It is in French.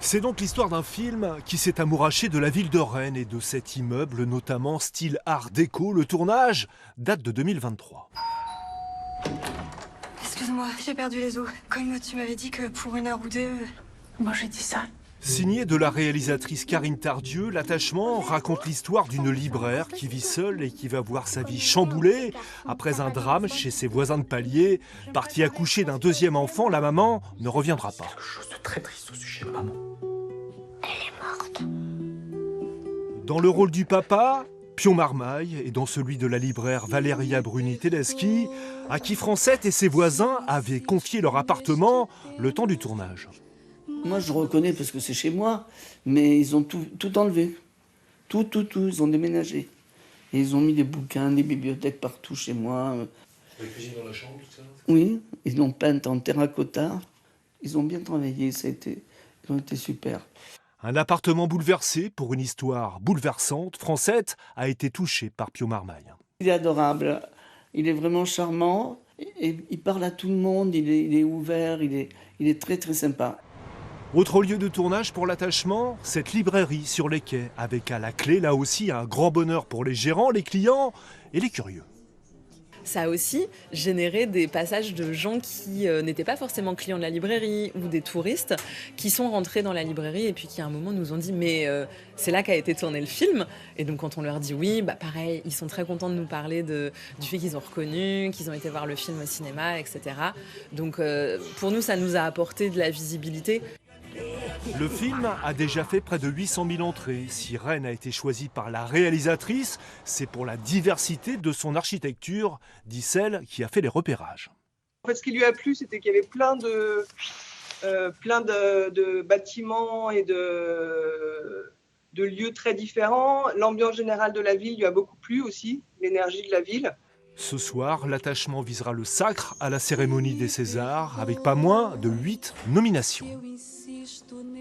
C'est donc l'histoire d'un film qui s'est amouraché de la ville de Rennes et de cet immeuble, notamment style art déco. Le tournage date de 2023. Excuse-moi, j'ai perdu les os. Comme tu m'avais dit que pour une heure ou deux... Moi j'ai dit ça. Signé de la réalisatrice Karine Tardieu, L'attachement raconte l'histoire d'une libraire qui vit seule et qui va voir sa vie chamboulée après un drame chez ses voisins de palier. Partie accoucher d'un deuxième enfant, la maman ne reviendra pas. Quelque chose de très triste au sujet de maman. Dans le rôle du papa, Pion Marmaille, et dans celui de la libraire Valéria Bruni-Tedeschi, à qui Francette et ses voisins avaient confié leur appartement le temps du tournage. Moi, je le reconnais parce que c'est chez moi, mais ils ont tout enlevé. Tout, ils ont déménagé. Et ils ont mis des bouquins, des bibliothèques partout chez moi. La cuisine dans la chambre, tout ça? Oui, ils l'ont peinte en terracotta. Ils ont bien travaillé, ils ont été super. Un appartement bouleversé pour une histoire bouleversante. Francette a été touchée par Pion Marmaille. Il est adorable, il est vraiment charmant, et il parle à tout le monde, il est ouvert, il est très très sympa. Autre lieu de tournage pour L'attachement, cette librairie sur les quais, avec à la clé, là aussi, un grand bonheur pour les gérants, les clients et les curieux. Ça a aussi généré des passages de gens qui n'étaient pas forcément clients de la librairie ou des touristes qui sont rentrés dans la librairie et puis qui à un moment nous ont dit mais c'est là qu'a été tourné le film. Et donc quand on leur dit oui, bah pareil, ils sont très contents de nous parler du fait qu'ils ont reconnu, qu'ils ont été voir le film au cinéma, etc. Donc pour nous, ça nous a apporté de la visibilité. Le film a déjà fait près de 800 000 entrées. Si Rennes a été choisi par la réalisatrice, c'est pour la diversité de son architecture, dit celle qui a fait les repérages. En fait, ce qui lui a plu, c'était qu'il y avait plein de bâtiments et de lieux très différents. L'ambiance générale de la ville lui a beaucoup plu aussi, l'énergie de la ville. Ce soir, L'attachement visera le sacre à la cérémonie des Césars, avec pas moins de 8 nominations.